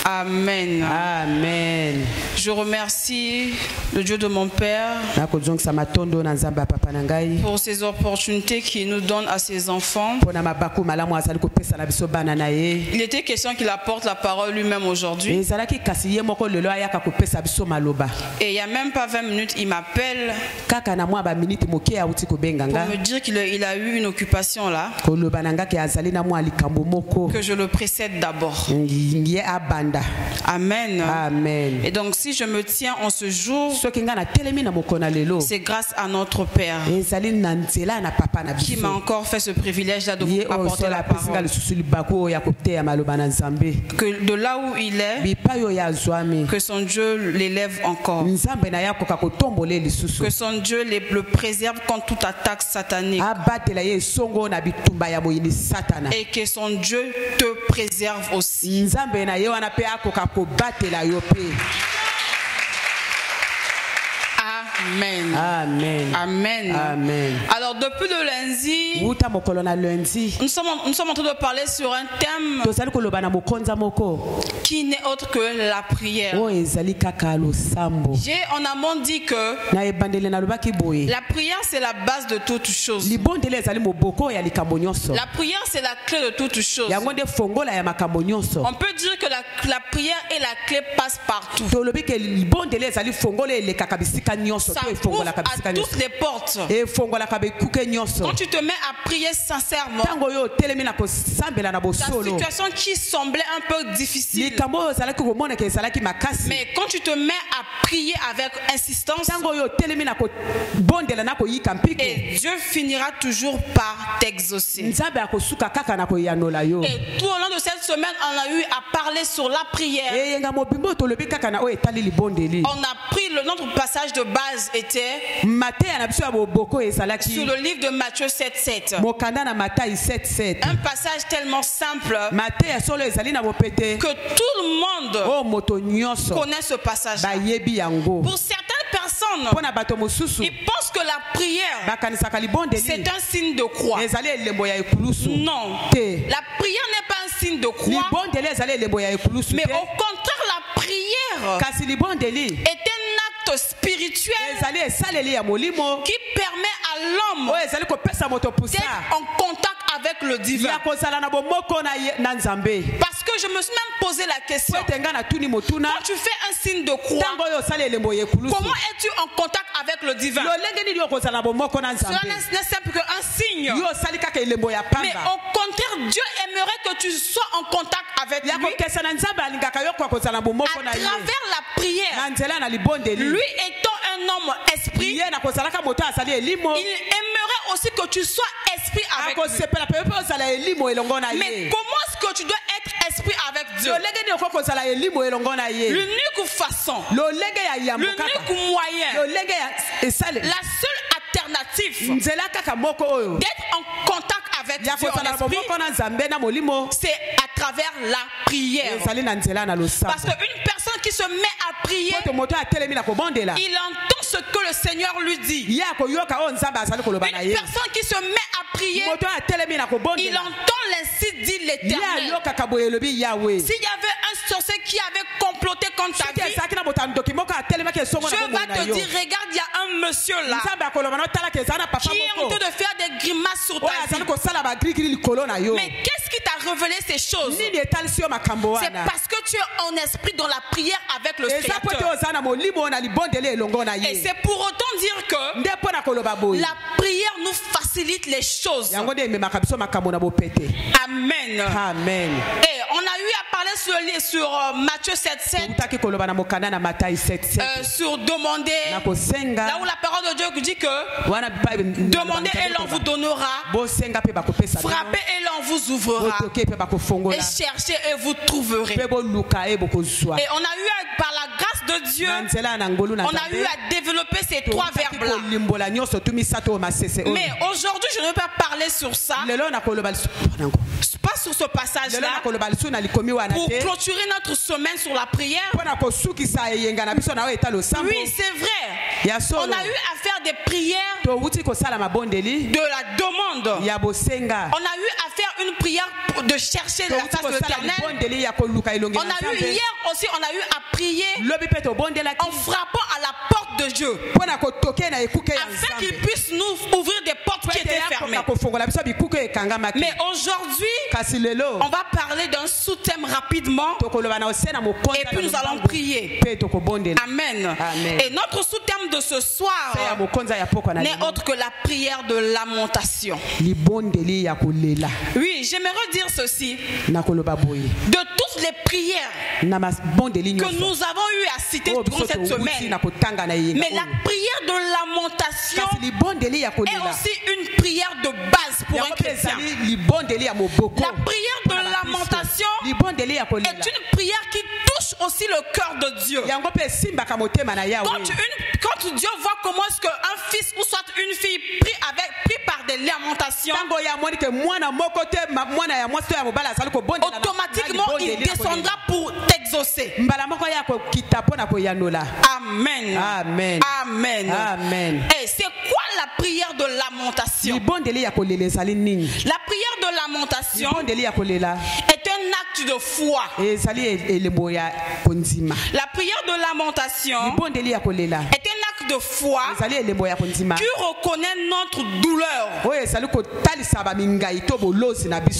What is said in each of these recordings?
Amen. Amen. Je remercie le Dieu de mon Père pour ces opportunités qu'il nous donne à ses enfants. Il était question qu'il apporte la parole lui-même aujourd'hui. Et il n'y a même pas 20 minutes, il m'appelle pour me dire qu'il a eu une occupation là, que je le précède d'abord. Amen. Amen. Et donc si je me tiens en ce jour, c'est grâce à notre Père qui m'a encore fait ce privilège là de vous apporter la parole. Que de là où il est, que son Dieu l'élève encore. Que son Dieu le préserve contre toute attaque satanique. Et que son Dieu te préserve aussi. Amen. Amen. Amen. Amen. Alors depuis le lundi, nous sommes en train de parler sur un thème qui n'est autre que la prière. J'ai en amont dit que la prière c'est la base de toutes choses. La prière c'est la clé de toutes choses. On peut dire que la prière et la clé passent partout. Ça ouvre à toutes les portes. Quand tu te mets à prier sincèrement, ta situation qui semblait un peu difficile, mais quand tu te mets à prier avec insistance, et Dieu finira toujours par t'exaucer. Et tout au long de cette semaine, on a eu à parler sur la prière. On a pris notre passage de base était sur le livre de Matthieu 7:7. Un passage tellement simple que tout le monde connaît ce passage. Pour certaines personnes, ils pensent que la prière c'est un signe de croix. Non, la prière n'est pas un signe de croix, mais au contraire la prière est un acte spirituel qui permet à l'homme d'être en contact avec le divin. Parce que je me suis même posé la question, quand tu fais un signe de croix, comment es-tu en contact avec le divin? Cela n'est simple qu'un signe. Mais au contraire, Dieu aimerait que tu sois en contact avec lui à travers la prière. Lui étant un homme esprit, il aimerait aussi que tu sois esprit avec lui. Mais comment est-ce que tu dois être esprit avec Dieu? L'unique façon, l'unique moyen, la seule alternative d'être en contact avec Dieu en esprit, c'est à travers la prière. Parce qu'une personne qui se met à prier, il entend ce que le Seigneur lui dit. Une personne qui se met à prier, il entend l'ainsi dit l'Éternel. S'il y avait un sorcier qui avait comploté contre ta vie, Dieu va te dire, regarde, il y a un monsieur là qui est en train de faire des grimaces sur ta vie. Mais qu'est-ce qui t'a révélé ces choses? C'est parce que tu es en esprit dans la prière avec le Créateur. Et c'est pour autant dire que la prière nous facilite les choses. Amen. Amen. Et on a eu à parler sur Matthieu 7:7, sur demander, là où la parole de Dieu dit que demandez et l'on vous donnera, frappez et l'on vous ouvrira, et cherchez et vous trouverez. Et on a eu par la grâce de Dieu, on a eu à développer ces trois verbes là. Mais aujourd'hui je ne vais pas parler sur ça, pas sur ce passage là, pour clôturer notre semaine sur la prière. Oui, c'est vrai, On a eu à faire des prières de la demande. On a eu à faire une prière de chercher la face de l'Éternel. On a eu hier aussi, on a eu à prier en frappant à la porte de Dieu afin qu'il puisse nous ouvrir des portes qui étaient fermées. Mais aujourd'hui, on va parler d'un sous-thème rapidement et puis nous allons prier. Amen. Et notre sous-thème de ce soir n'est autre que la prière de lamentation. Oui, j'aimerais dire ceci. De toutes les prières que nous avons eu à citer durant cette semaine, mais la prière de lamentation est aussi une prière de base pour un chrétien. La prière de lamentation est une prière qui touche aussi le cœur de Dieu. Quand Dieu voit comment est-ce qu'un fils ou soit une fille pris par des lamentations, automatiquement il descendra pour t'exaucer. Amen. Amen. Amen. Amen. Et c'est quoi la prière de lamentation? La prière de lamentation est un acte de foi. La prière de lamentation est un acte de foi qui reconnaît notre douleur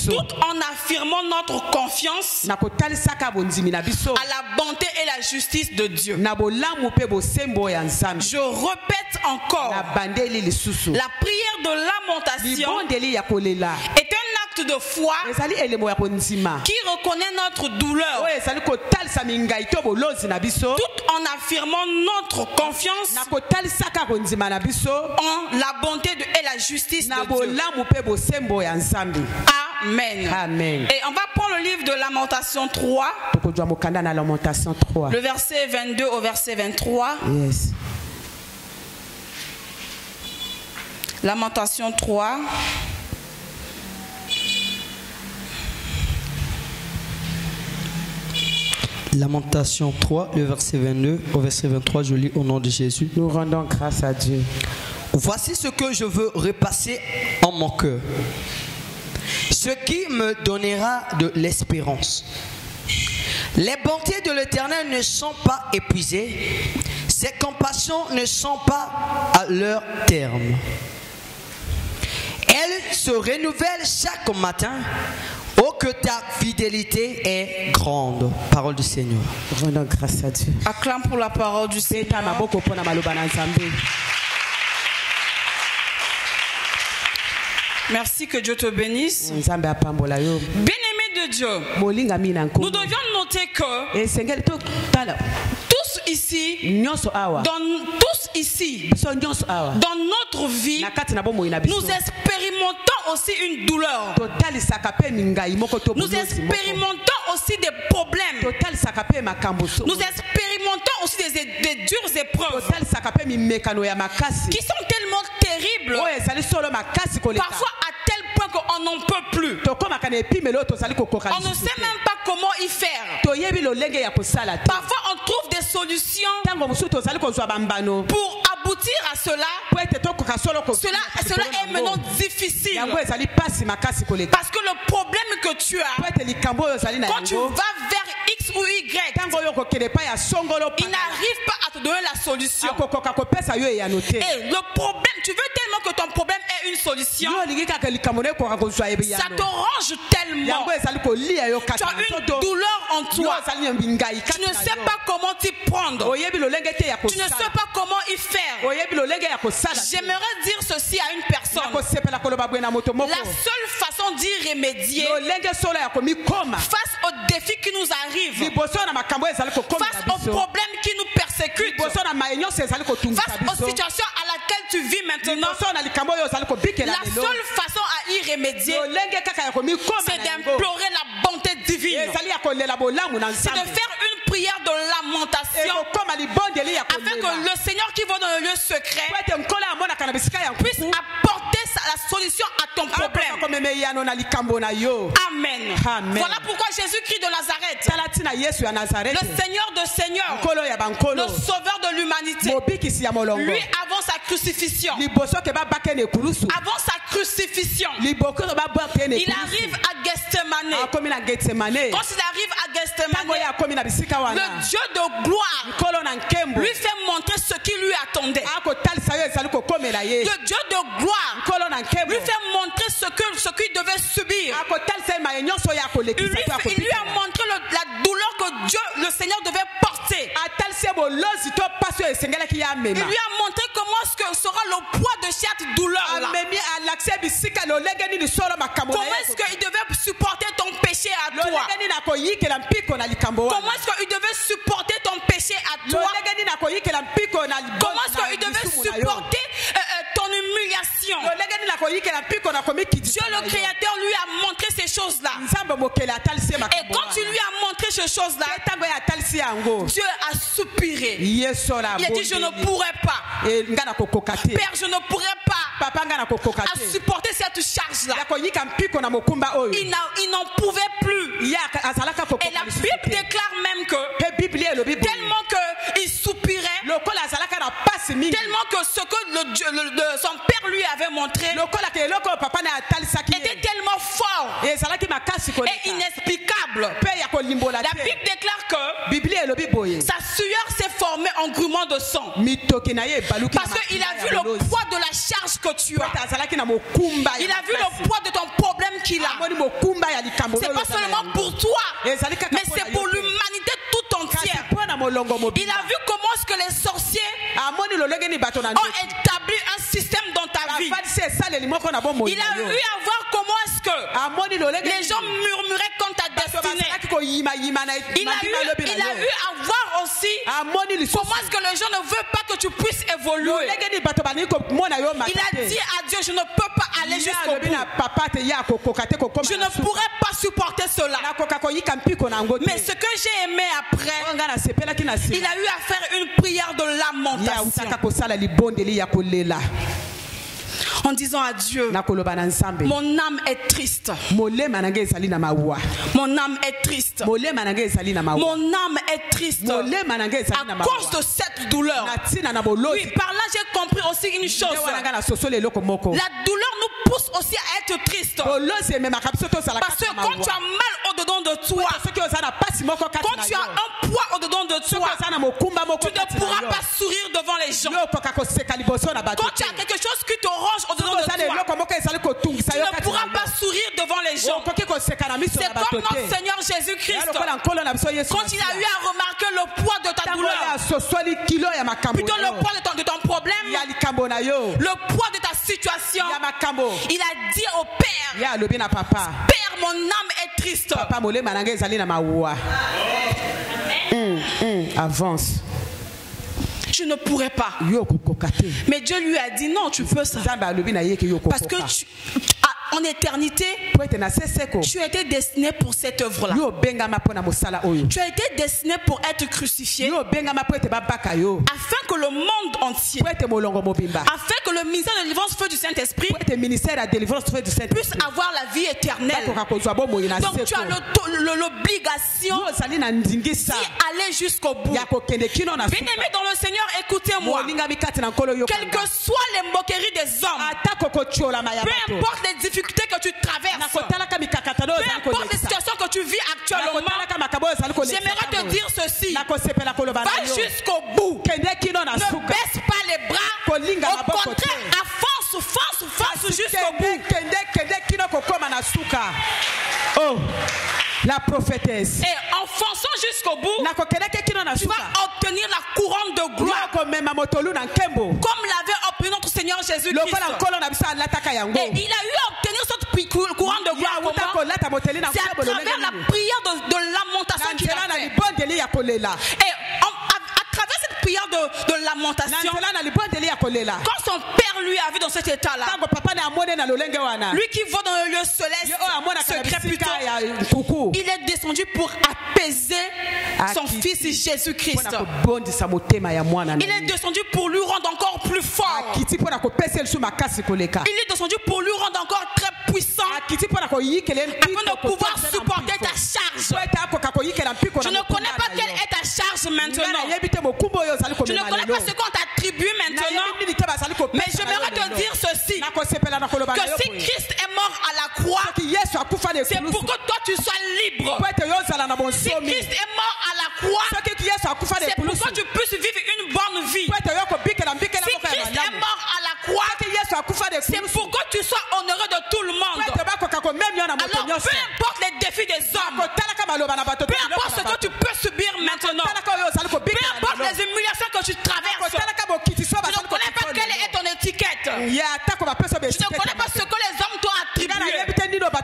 tout en affirmant notre confiance à la bonté et la justice de Dieu. Je répète encore, la prière de lamentation est un acte de foi qui reconnaît notre douleur tout en affirmant notre confiance en la bonté et la justice de Dieu. Amen. Amen. Et on va prendre le livre de Lamentation 3, le verset 22 au verset 23. Yes. Lamentation 3. Lamentation 3, le verset 22 au verset 23, je lis au nom de Jésus. Nous rendons grâce à Dieu. Voici ce que je veux repasser en mon cœur, ce qui me donnera de l'espérance. Les bontés de l'Éternel ne sont pas épuisées, ses compassions ne sont pas à leur terme. Elles se renouvellent chaque matin. Oh, que ta fidélité est grande. Parole du Seigneur. Rendons grâce à Dieu. Acclame pour la parole du Seigneur. Merci, que Dieu te bénisse. Bien-aimé de Dieu, nous devions noter que tous ici, dans notre vie, nous expérimentons aussi une douleur. Nous expérimentons aussi des problèmes. Nous expérimentons aussi des dures épreuves qui sont tellement terribles, parfois à tel point qu'on n'en peut plus. On ne sait même pas comment y faire. Parfois on trouve des solutions pour aboutir à cela. Cela est maintenant difficile. Parce que le problème que tu as, quand tu vas vers X ou Y, il n'arrive pas à te donner la solution. Et le problème, tu veux tellement que ton problème ait une solution, ça te range tellement. Tu as une douleur en toi. Tu ne sais pas comment t'y prendre. Tu ne sais pas comment y faire. J'aimerais dire ceci à une personne. La seule façon d'y remédier face aux défis qui nous arrivent, face aux problèmes qui nous persécutent, face aux situations à laquelle tu vis maintenant, la seule façon à y remédier, c'est d'implorer la bonté divine. C'est de faire une prière de lamentation afin que le Seigneur qui va dans le lieu secret puisse apporter la solution à ton problème. Amen. Voilà pourquoi Jésus-Christ de Nazareth le Seigneur de Seigneurs, le Sauveur de l'humanité, lui avant sa crucifixion, avant sa crucifixion, il arrive à Gethsemane. Quand il arrive à Gethsemane, le Dieu de gloire lui fait montrer ce qui lui attendait. Le Dieu de gloire lui fait montrer ce qu'il devait subir. Il lui a montré la douleur que Dieu, le Seigneur, devait porter. Il lui a montré comment sera le poids de cette douleur. Comment est-ce qu'il devait supporter ton péché à toi? Comment est-ce qu'il devait supporter ton péché à toi? Comment est-ce qu'il devait supporter ton humiliation? Dieu le Créateur lui a montré ces choses-là. Et quand tu lui as montré ces choses-là, Dieu a soupiré. Il a dit, je ne pourrais pas. Père, je ne pourrais pas à supporter cette charge-là. Il n'en pouvait plus. Et la Bible déclare même que tellement qu'il soupirait, tellement que ce que son père lui avait montré était tellement fort et inexplicable. La Bible déclare que sa sueur s'est formée en grumeaux de sang. Parce qu'il a vu le poids de la charge que tu as. Il a vu le poids de ton problème qu'il a. C'est pas seulement pour toi, mais c'est pour l'humanité tout entière. Il a vu comment est-ce que les sorciers ont établi un système dans ta vie. Il a eu à voir comment est-ce que les gens murmuraient contre ta destinée. Il a eu à voir aussi comment est-ce que les gens ne veulent pas que tu puisses évoluer. Il a dit à Dieu, je ne peux pas aller jusqu'au bout. Je ne pourrais pas supporter cela. Mais ce que j'ai aimé après, il a eu à faire une prière de lamentation en disant à Dieu, mon âme est triste. Mon âme est triste. Mon âme est triste à cause de cette douleur. Oui, par là j'ai compris aussi une chose. La douleur nous pousse aussi à être triste. Parce que quand tu as mal au-dedans de toi, quand tu as un poids au-dedans de toi, tu ne pourras pas sourire devant les gens. Quand tu as quelque chose qui te ronge au-dedans de toi, tu ne pourras pas sourire devant les gens. C'est comme notre Seigneur Jésus-Christ. Quand il a eu à remarquer le poids de ta douleur, plutôt le poids de ton problème, le poids de ta situation, il a dit au Père, Père, mon âme est triste. Avance. Je ne pourrais pas. Mais Dieu lui a dit non, tu peux ça. Parce que en éternité, tu as été destiné pour cette œuvre-là. Tu as été destiné pour être crucifié afin que le monde entier, afin que le ministère de délivrance feu du Saint-Esprit puisse avoir la vie éternelle. Donc tu as l'obligation d'y aller jusqu'au bout. Bien-aimé dans le Seigneur, écoutez-moi. Quelles que soient les moqueries des hommes, peu importe les difficultés que tu traverses, peu importe les situations que tu vis actuellement, j'aimerais te dire ceci: va jusqu'au bout, ne baisse pas les bras, au contraire, avance jusqu'au bout. Oh, la prophétesse. Et en fonçant jusqu'au bout, tu vas obtenir la couronne de gloire comme l'avait obtenu notre Seigneur Jésus-Christ. Et il a eu à obtenir cette couronne de gloire. C'est à travers la prière de lamentation qu'il a fait. Et à travers cette prière de lamentation, quand son père lui a vu dans cet état-là, lui qui va dans le lieu céleste, secret plutôt, il est descendu pour apaiser son fils Jésus-Christ. Il est descendu pour lui rendre encore plus fort. Il est descendu pour lui rendre encore très puissant, afin de pouvoir supporter ta charge. Je ne connais pas quelle est ta charge maintenant. Je ne connais pas ce qu'on t'attribue maintenant. Mais j'aimerais te dire ceci, que si Christ est mort à la croix, c'est pour que toi tu sois libre. Si Christ est mort à la croix, c'est pour que tu puisses vivre une bonne vie. Si Christ est mort à la croix, c'est pour que tu sois honoré de tout le monde. Alors peu importe les défis des hommes, peu importe ce que tu peux subir maintenant, peu importe les humiliations que tu traverses, je ne connais pas quelle est ton étiquette, je ne connais pas ce que les hommes t'ont attribué,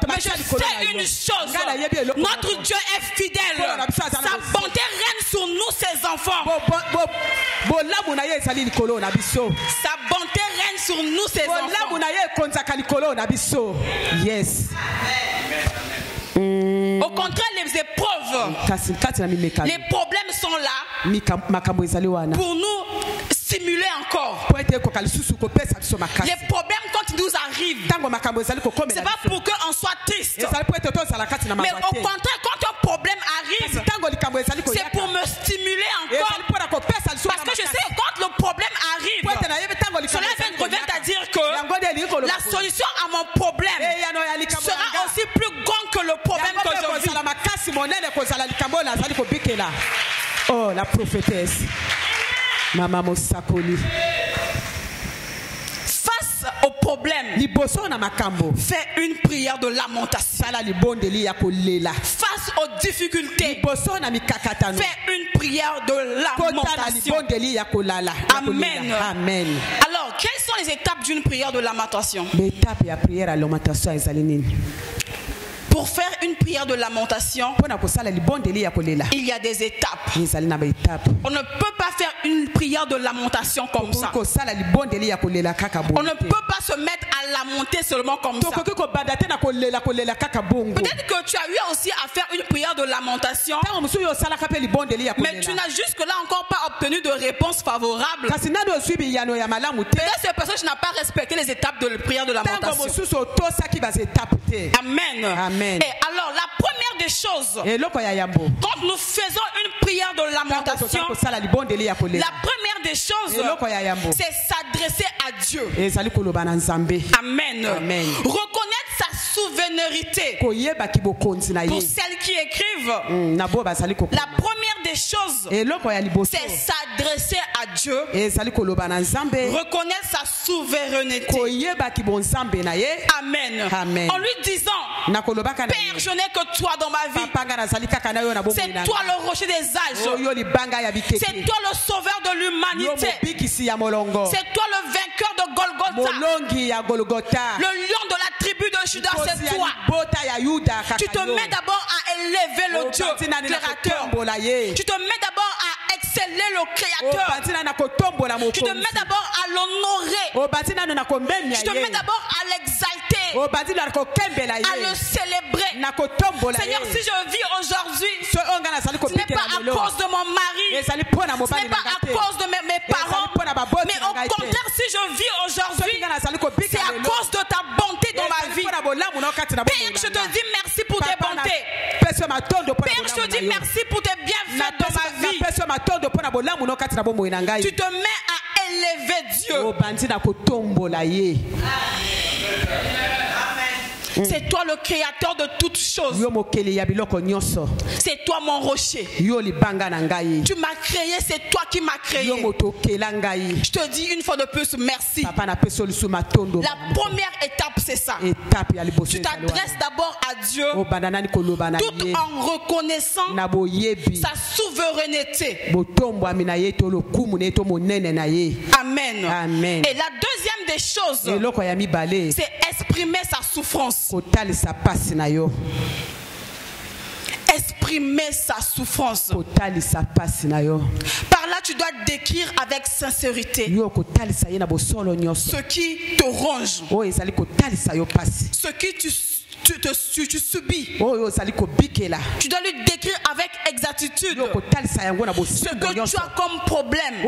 mais je sais une chose, notre Dieu est fidèle, sa bonté règne sur nous ses enfants, sa bonté règne sur nous ses enfants. Yes. Au contraire, les épreuves, les problèmes sont là pour nous stimuler encore. Les problèmes, quand ils nous arrivent, c'est pas pour qu'on soit triste, mais au contraire, quand un problème arrive, c'est pour me stimuler encore, parce que je sais que quand le problème arrive, cela revient à dire que la solution à mon problème sera aussi plus grande que le problème que je vis. Oh, la prophétesse Maman Mosakoli. Face au problème, fais une prière de lamentation. Face aux difficultés, fais une prière de lamentation. Amen. Amen. Alors, quelles sont les étapes d'une prière de lamentation? Pour faire une prière de lamentation, il y a des étapes. On ne peut pas faire une prière de lamentation comme ça. On ne peut pas se mettre à lamenter seulement comme ça. Peut-être que tu as eu aussi à faire une prière de lamentation, mais tu n'as jusque-là encore pas obtenu de réponse favorable. Peut-être c'est parce que tu n'as pas respecté les étapes de la prière de lamentation. Amen. Amen. Et alors la première des choses, quand nous faisons une prière de lamentation, la première des choses, c'est s'adresser à Dieu. Amen. Amen. Reconnaître sa souveraineté. Pour celles qui écrivent, la première des choses, c'est s'adresser à Dieu, reconnaître sa souveraineté. Amen. Amen. En lui disant, Père, je n'ai que toi dans ma vie. C'est toi le rocher des âges. C'est toi le sauveur de l'humanité. C'est toi le vainqueur de Golgotha. Le lion de la tribu de Judas, c'est toi. Tu te mets d'abord à élever le Dieu créateur. Tu te mets d'abord à exceller le créateur. Tu te mets d'abord à l'honorer. Tu te mets d'abord à l'exalter, à le célébrer. Seigneur, si je vis aujourd'hui, ce n'est pas à cause de mon mari, ce n'est pas à cause de mes parents, mais au contraire, si je vis aujourd'hui, c'est à cause de ta bonté dans ma vie. Père, je te dis merci pour tes bontés. Père, je te dis merci pour tes bienfaits dans ma vie. Tu te mets à élever Dieu. C'est toi le créateur de toutes choses. C'est toi mon rocher. Tu m'as créé, c'est toi qui m'as créé. Je te dis une fois de plus merci. La première étape, c'est ça. Tu t'adresses d'abord à Dieu tout en reconnaissant sa souveraineté. Amen. Amen. Et la deuxième des choses, c'est exprimer sa souffrance. Exprimer exprimer sa souffrance. Par là, tu dois décrire avec sincérité ce qui te ronge, ce qui tu subis. Tu dois lui décrire avec exactitude ce que tu as comme problème.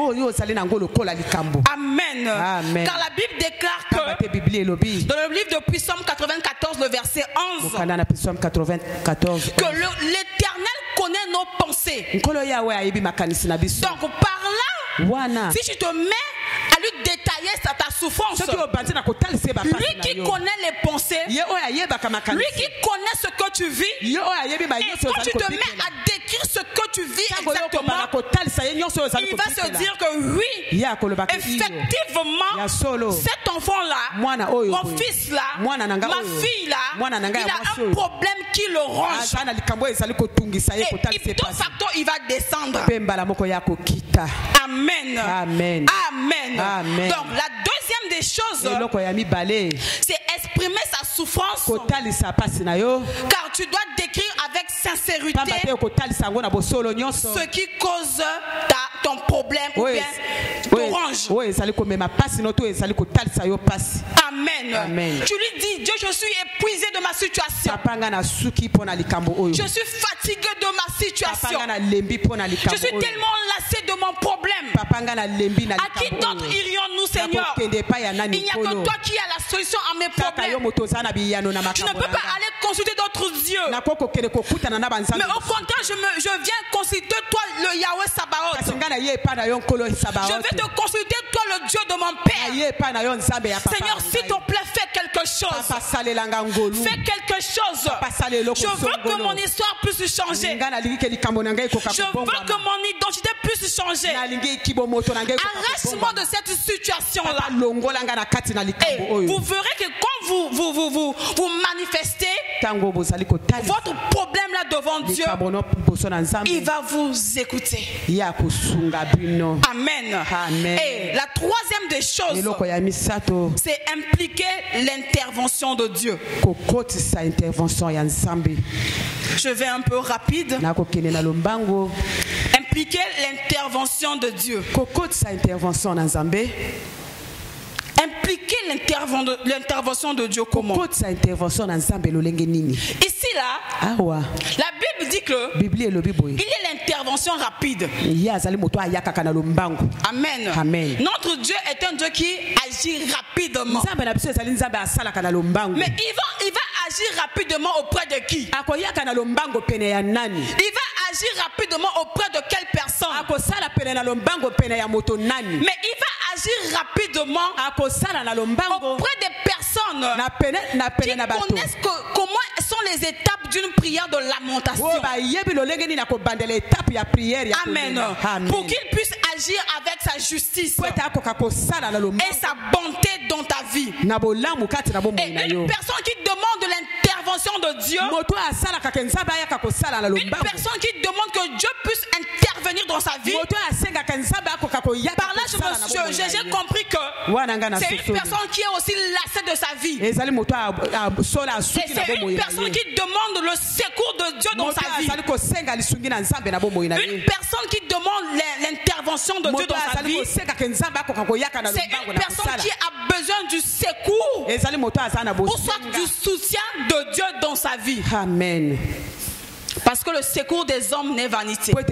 Amen. Amen. Car la Bible déclare que dans le livre de Psaume 94, le verset 11, que l'Éternel connaît nos pensées. Donc par là, si tu te mets à lui détailler ta souffrance, lui qui connaît les pensées, lui qui connaît ce que tu vis, et quand tu te mets à décrire ce que tu vis exactement, il va se dire que oui, effectivement, cet enfant-là, mon fils-là, ma fille-là, il a un problème qui le ronge. Et ipso facto, il va descendre. Amen. Amen. Amen. Amen. Donc la deuxième des choses, c'est exprimer sa souffrance, car tu dois décrire avec sincérité ce qui cause ton problème ou bien te ronge. Amen. Amen. Tu lui dis, Dieu, je suis épuisé de ma situation. Je suis fatigué de ma situation. Je suis tellement lassé de mon problème. À qui d'autre irions-nous, Seigneur? Il n'y a que toi qui as la solution à mes problèmes. Tu ne peux pas aller consulter d'autres dieux. Mais au contraire, je viens consulter toi, le Yahweh Sabaoth. Je vais te consulter toi, le Dieu de mon Père. Seigneur, s'il te plaît, fais quelque chose. Fais quelque chose. Je veux que mon histoire puisse changer. Je veux que mon identité puisse changer. Arrache-moi de cette situation-là. Vous verrez que quand vous manifestez votre problème là devant Dieu, il va vous écouter. Amen. Et la troisième des choses, c'est impliquer l'intervention de Dieu. Je vais un peu rapide. Impliquer l'intervention de Dieu. Impliquer l'intervention de Dieu comment? Ici là, la Bible dit que il y a l'intervention rapide. Amen. Amen. Notre Dieu est un Dieu qui agit rapidement. Mais il va agir rapidement auprès de qui? Il va agir rapidement auprès de quelle personne? Mais il va agir rapidement auprès des personnes qui connaissent comment sont les étapes d'une prière de lamentation. Amen. Pour qu'il puisse agir avec sa justice et sa bonté dans ta vie. Et une personne qui demande de l'intervention de Dieu, une personne qui demande que Dieu puisse intervenir dans sa vie, par là j'ai compris que c'est une personne qui est aussi lassée de sa vie. Et c'est une personne qui demande le secours de Dieu dans sa vie. Une personne qui demande l'intervention de Dieu dans sa vie, c'est une personne qui a besoin du secours ou soit du soutien de Dieu dans sa vie. Amen. Parce que le secours des hommes n'est vanité. Mais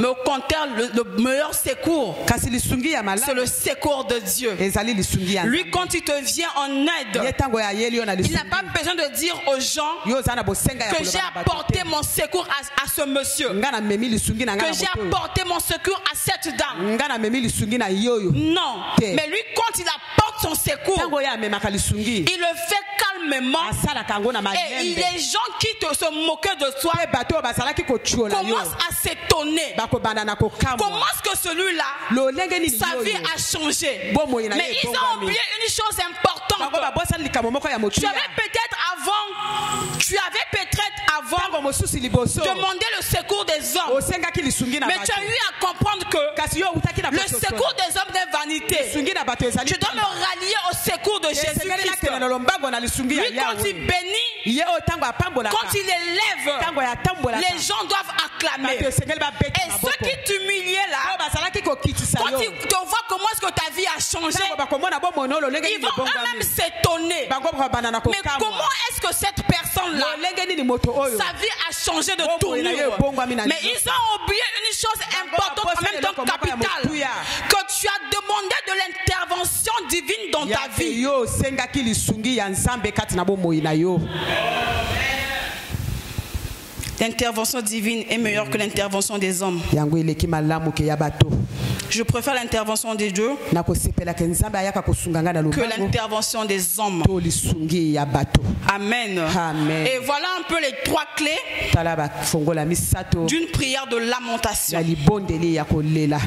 au contraire, le meilleur secours, c'est le secours de Dieu. Lui, quand il te vient en aide, il n'a pas besoin de dire aux gens que j'ai apporté mon secours à ce monsieur, que j'ai apporté mon secours à cette dame. Non. Mais lui, quand il apporte son secours, il le fait calmement. Et les gens qui se moquaient de toi commencent à s'étonner. Comment est-ce que celui-là, sa vie a changé? Mais ils ont oublié une chose importante. Tu avais peut-être avant, tu Tu avais peut-être avant demandé le secours des hommes. Mais tu as eu à comprendre que le secours des hommes est vanité. Je dois me rallier au secours de Jésus-Christ. Lui, quand il bénit, quand il élève, les gens doivent acclamer. Et ceux qui t'humiliaient là, quand ils te voient comment est-ce que ta vie a changé, ils vont eux-mêmes s'étonner. Mais comment est-ce que cette personne-là, sa vie a changé de tournure? Mais ils ont oublié une chose importante, en même temps capitale, que tu as demandé de l'intervention divine dans ta vie. L'intervention divine est meilleure que l'intervention des hommes. Je préfère l'intervention des dieux que l'intervention des hommes. Amen. Amen. Et voilà un peu les trois clés d'une prière de lamentation.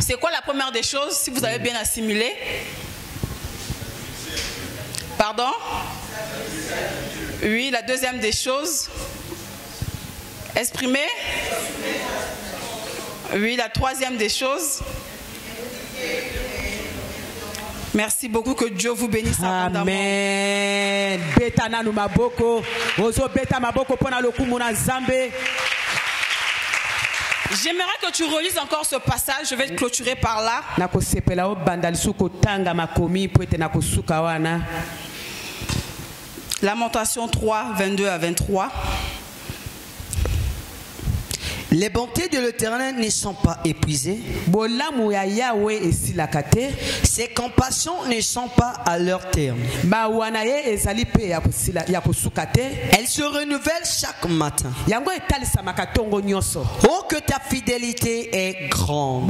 C'est quoi la première des choses, si vous avez bien assimilé? Pardon? Oui, la deuxième des choses. Exprimer. Oui, la troisième des choses. Merci beaucoup, que Dieu vous bénisse abondamment. Amen. J'aimerais que tu relises encore ce passage. Je vais te clôturer par là. Lamentation 3, 22 à 23. Les bontés de l'Éternel ne sont pas épuisées. Ses compassions ne sont pas à leur terme. Elles se renouvellent chaque matin. Oh, que ta fidélité est grande.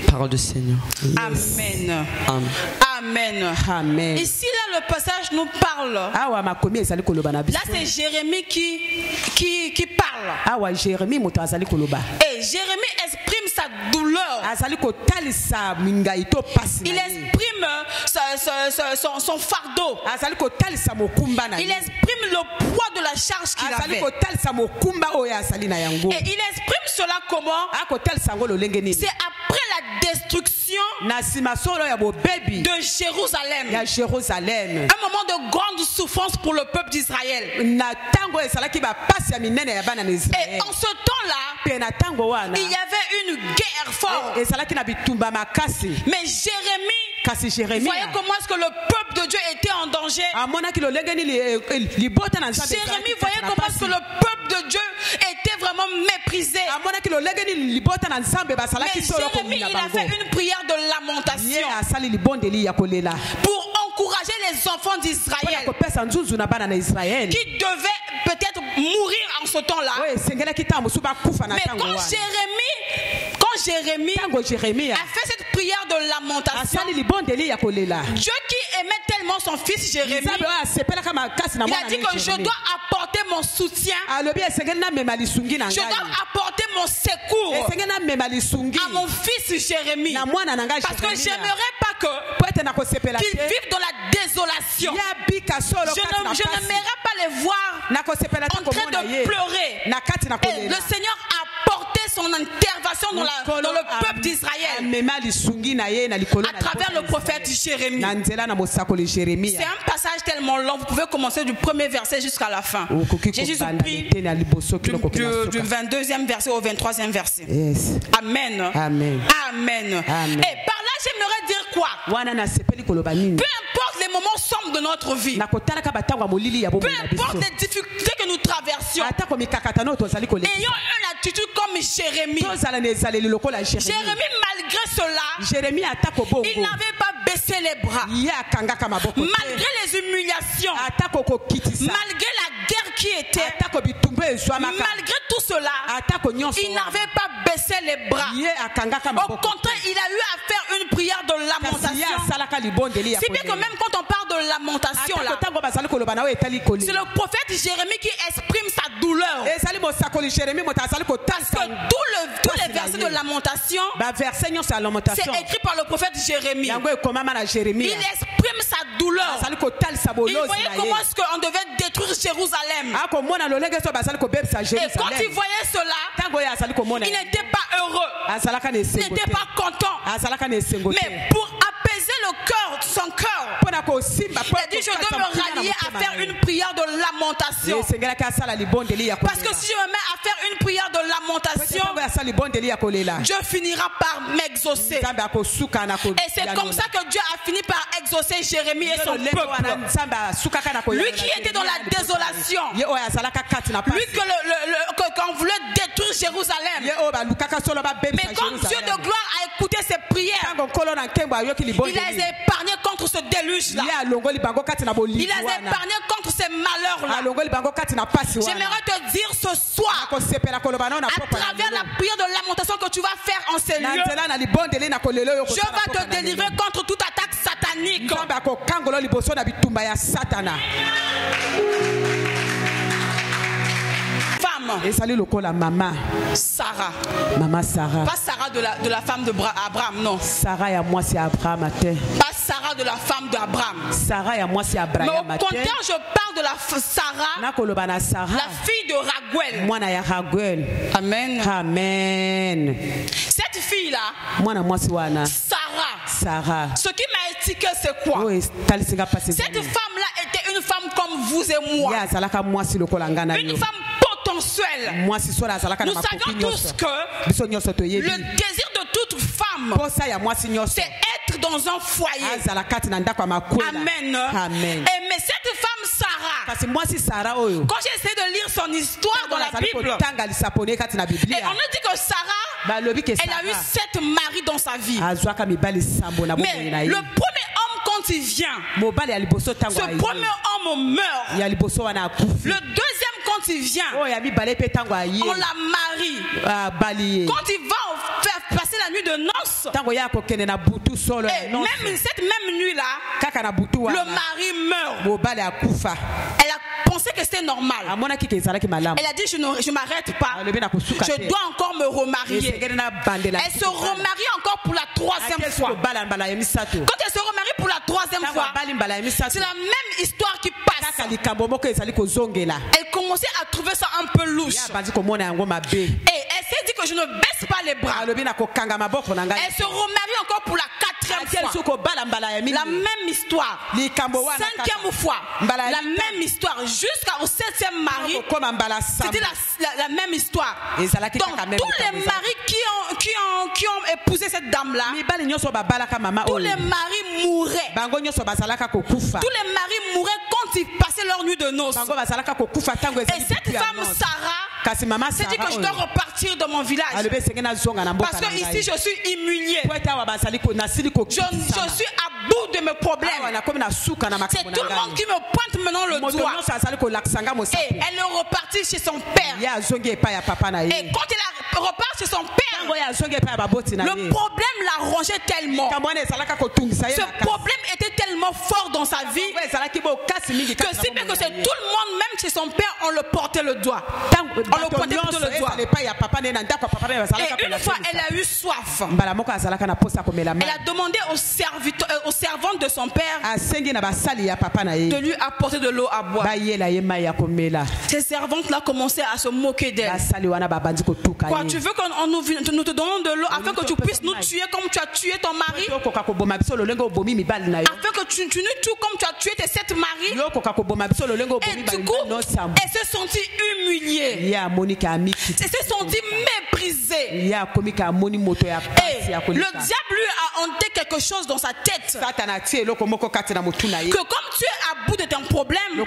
Parole du Seigneur. Amen. Amen. Amen. Amen. Ici, là, le passage nous parle. Là, c'est Jérémie qui parle. Et Jérémie exprime sa douleur. Il exprime son fardeau. Il exprime le poids de la charge qu'il avait. Et il exprime cela comment? C'est après la destruction de Jérusalem. Un moment de grande souffrance pour le peuple d'Israël. Et en ce temps-là, il y avait une guerre forte. Mais Jérémie, voyez comment est-ce que le peuple de Dieu était en danger. Jérémie, voyez comment est-ce que le peuple de Dieu était vraiment méprisé. Mais Jérémie, il a fait une prière de lamentation pour encourager les enfants d'Israël qui devaient peut-être mourir en ce temps-là. Mais quand Jérémie a fait cette prière de lamentation, Dieu qui aimait tellement son fils Jérémie, il a dit que je dois apporter mon soutien, je dois apporter mon secours à mon fils Jérémie, parce que j'aimerais pas qu'il vive dans la désolation. Je n'aimerais pas les voir en train de pleurer. Et le Seigneur a apporté son intervention dans le peuple d'Israël à travers le prophète Jérémie. C'est un passage tellement long, vous pouvez commencer du premier verset jusqu'à la fin. J'ai juste pris du 22e verset au 23e verset. Amen. Amen. Amen. Et par là, j'aimerais dire quoi? Peu importe les moments sombres de notre vie, peu importe les difficultés que nous traversions, ayons une attitude comme Jérémie. Jérémie, malgré cela, il n'avait pas baissé les bras. Malgré les humiliations, malgré la guerre qui était, malgré tout cela, il n'avait pas baissé les bras. Au contraire, il a eu à faire une prière de lamentation. Si bien que même quand on parle de lamentation là, c'est le prophète Jérémie qui exprime sa douleur. Parce que tous les versets de lamentation, c'est écrit par le prophète Jérémie. Il exprime sa douleur. Il voyait comment est-ce qu'on devait détruire Jérusalem. Et quand il voyait cela, il n'était pas heureux, il n'était pas content. Mais pour apaiser le cœur, son cœur, il a dit, je dois me rallier à faire une prière de lamentation. Parce que si je me mets à faire une prière de lamentation, Dieu finira par m'exaucer. Et c'est comme ça que Dieu a fini par exaucer Jérémie et son peuple. Lui qui était dans la désolation, lui quand on voulait détruire Jérusalem, mais quand Dieu de gloire a écouté ses prières, il les a épargnés contre ce déluge-là. Il les a épargnés contre ces malheurs-là. J'aimerais te dire ce soir, à travers la prière de lamentation que tu vas faire en ces lieux, Dieu va te délivrer contre toute attaque satanique. Sarah. Maman Sarah. Pas Sarah de la femme d'Abraham, non. Sarah et moi c'est Abraham. Pas Sarah de la femme d'Abraham. Sarah et moi c'est Abraham. Mais au contraire, je parle de la Sarah, la fille de Raguel. Moi na Raguel. Amen. Amen. Cette fille-là, Sarah. Ce qui m'a étiqué, c'est quoi? Cette femme-là était une femme comme vous et moi. Une femme potentielle. Nous savions tous que le désir de toute femme, c'est être dans un foyer. Amen. Et mais cette femme Sarah, quand j'ai essayé de lire son histoire dans la Bible, et on nous dit que Sarah, elle a eu 7 maris dans sa vie. Mais le premier homme, quand il vient, ce premier homme meurt. Le deuxième, quand il vient, on la marie. Quand il va faire passer la nuit de noces, et même cette même nuit-là, le mari meurt. Elle a pensé que c'était normal. Elle a dit, je ne m'arrête pas. Je dois encore me remarier. Elle se remarie encore pour la 3e fois. Quand elle se remarie pour la 3e fois, c'est la même histoire qui passe. Elle commençait à trouver ça un peu louche. Et elle s'est dit que je ne baisse pas les bras. Elle se remarie encore pour la 4e fois. La même histoire. 5e fois. La même histoire. Jusqu'au 7e mari. C'était la même histoire. Donc tous les maris qui ont épousé cette dame-là, tous les maris mouraient. Tous les maris mouraient quand ils passaient leur nuit de noces. Et cette femme Sarah s'est dit que je dois repartir de mon village. Parce que ici je suis humiliée. Je suis à bout de mes problèmes. C'est tout le monde qui me pointe maintenant le doigt. Et elle est repartie chez son père. Et quand elle repart chez son père, le problème l'a rongé tellement. Ce problème était tellement fort dans sa vie que si bien que c'est tout le monde, même chez son père, on le portait le doigt. On le pointait plutôt le doigt. Et une fois, elle a eu soif. Elle a demandé aux servantes de son père de lui apporter de l'eau à boire. Ces servantes-là commençaient à se moquer d'elle. Quoi, tu veux qu'on nous te donne de l'eau afin que tu puisses nous tuer comme tu as tué ton mari? Afin que tu nous tues comme tu as tué tes 7 maris? Et du coup, elle s'est sentie humiliée. Elle s'est sentie méprisée. Et le diable lui a hanté quelque chose dans sa tête. Que comme tu es à bout de ton problème, la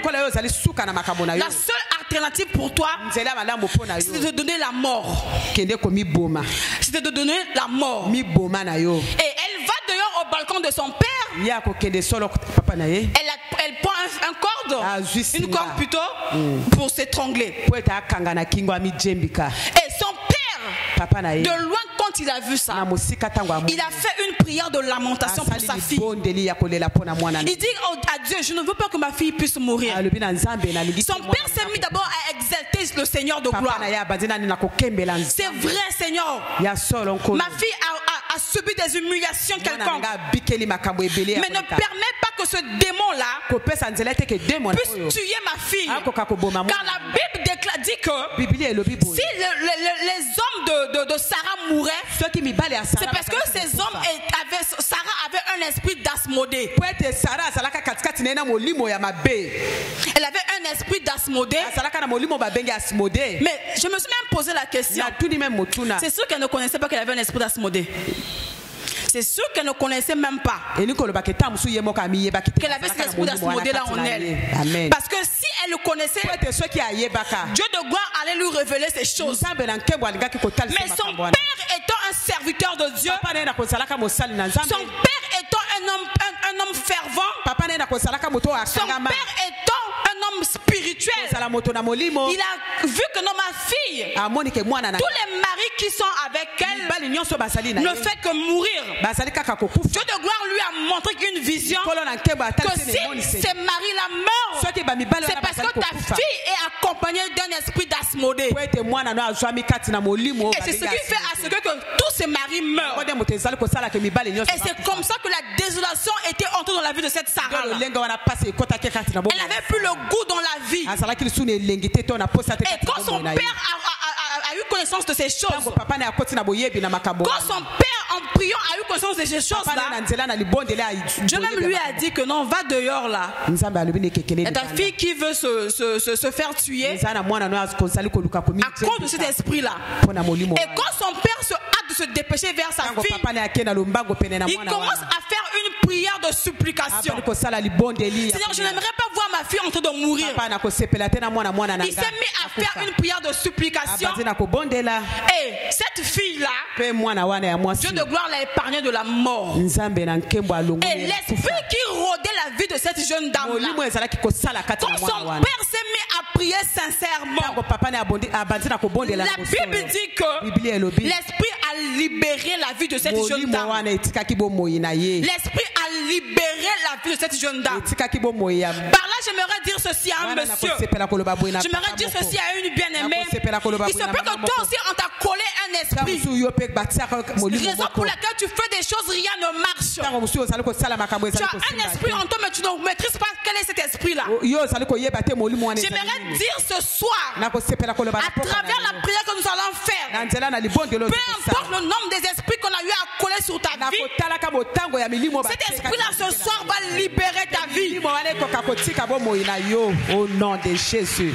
seule alternative pour toi, c'est de donner la mort. C'est de donner la mort. Et elle va dehors au balcon de son père. Elle prend une corde plutôt, pour s'étrangler. Et son père, de loin, quand quand il a vu ça, il a fait une prière de lamentation pour sa fille. Il dit à Dieu, je ne veux pas que ma fille puisse mourir. Son père s'est mis d'abord à exalter le Seigneur de gloire. C'est vrai, Seigneur. Ma fille a subi des humiliations quelconques. Mais ne permets pas que ce démon-là puisse tuer ma fille. Car la Bible dit que si les hommes de Sarah mouraient, c'est parce que Sarah avait un esprit d'Asmodée. Elle avait un esprit d'Asmodée. Mais je me suis même posé la question. C'est sûr qu'elle ne connaissait pas qu'elle avait un esprit d'Asmodée. C'est sûr qu'elle ne connaissait même pas qu'elle avait cet esprit d'Asmodée là en elle. Amen. Parce que si elle le connaissait, Dieu de gloire allait lui révéler ces choses. Mais son père étant un serviteur de Dieu, son père étant un homme fervent, son père étant un homme spirituel, il a vu que non, ma fille, tous les maris qui sont avec elle ne fait que mourir. Dieu de gloire lui a montré une vision que si ces maris-là meurent, c'est parce que ta fille est accompagnée d'un esprit d'Asmodée. Et c'est ce qui fait à ce que tous ces maris meurent. Et c'est comme ça que la désolation était entrée dans la vie de cette Sarah. Elle n'avait plus le goût dans la vie. Et quand son père a eu connaissance de ces choses, quand son père en priant a eu connaissance de ces choses-là, Dieu même lui a dit que non, va dehors là. Et ta fille qui veut se faire tuer à cause de cet esprit-là. Et quand son père se hâte de se dépêcher vers sa fille, il commence à faire une prière de supplication. Seigneur, je n'aimerais pas voir ma fille en train de mourir. Il s'est mis à faire une prière de supplication. Et cette fille-là, Dieu de gloire l'a épargnée de la mort. Et l'esprit qui rôdait la vie de cette jeune dame-là, quand son père s'est mis à prier sincèrement, la Bible dit que l'esprit a libéré la vie de cette jeune dame. L'esprit a libéré la vie de cette jeune dame. Par là, j'aimerais dire ceci à un monsieur. J'aimerais dire ceci à une bien-aimée. Il se peut que toi aussi, on t'a collé un esprit. Raison pour laquelle tu fais des choses, rien ne marche. Tu as un esprit en toi, mais tu ne maîtrises pas quel est cet esprit-là. J'aimerais dire ce soir, à travers la prière que nous allons faire, peu importe le nombre des esprits qu'on a eu à coller sur ta vie, cet esprit-là ce soir va libérer ta vie. Au nom de Jésus.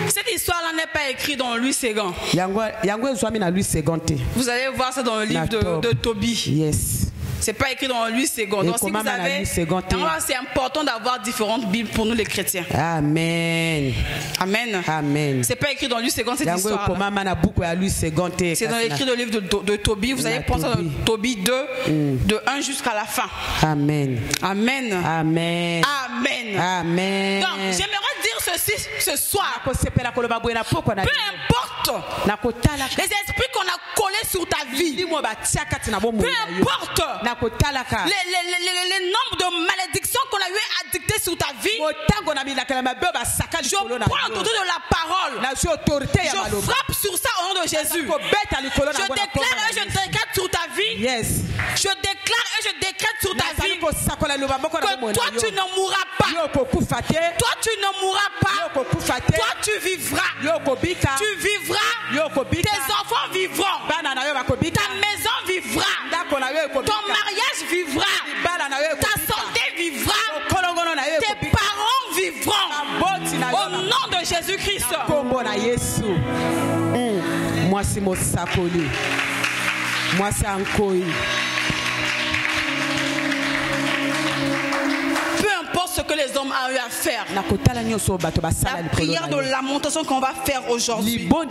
Cette histoire-là n'est pas écrite dans Louis Ségan. Vous allez voir ça dans le livre de Tobie. Yes. C'est pas écrit dans Louis Ségan. Donc si vous avez, c'est important d'avoir différentes Bibles pour nous les chrétiens. Amen. Amen. Amen. C'est pas écrit dans Louis Ségan cette histoire. C'est dans l'écrit de livre de Tobie. Vous allez prendre dans Tobie 2, de 1 jusqu'à la fin. Amen. Amen. Amen. Amen. Amen. Donc j'aimerais dire ceci ce soir. Peu importe les esprits qu'on a collés sur ta vie, peu importe les nombres de malédictions qu'on a eu à dicter sur ta vie, je prends l'autorité de la parole, je frappe sur ça au nom de Jésus. Je déclare et je décrète sur ta vie, je déclare et je décrète sur ta vie que toi tu ne mourras pas, toi tu ne mourras pas, toi tu vivras, tu vivras, tes enfants vivront, ta maison vivra, ton mariage vivra, ta santé vivra, tes parents vivront au nom de Jésus-Christ. Moi c'est mon sakoli, moi c'est Ankoï. Peu importe ce que les hommes ont eu à faire. La prière de lamentation qu'on va faire aujourd'hui va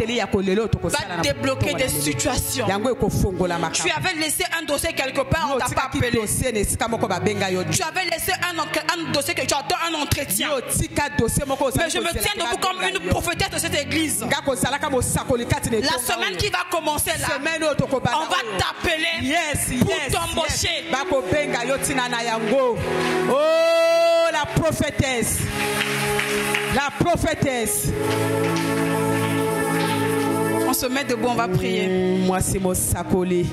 débloquer des situations. Tu avais laissé un dossier quelque part, on t'a pas appelé. Tu avais laissé un dossier que tu attends un entretien. Mais je me tiens debout comme une prophétesse de cette église. La semaine qui va commencer là, on va t'appeler pour t'embaucher. Oh, la prophétesse. La prophétesse. On se met debout, on va prier. Moi, c'est mon sacolé.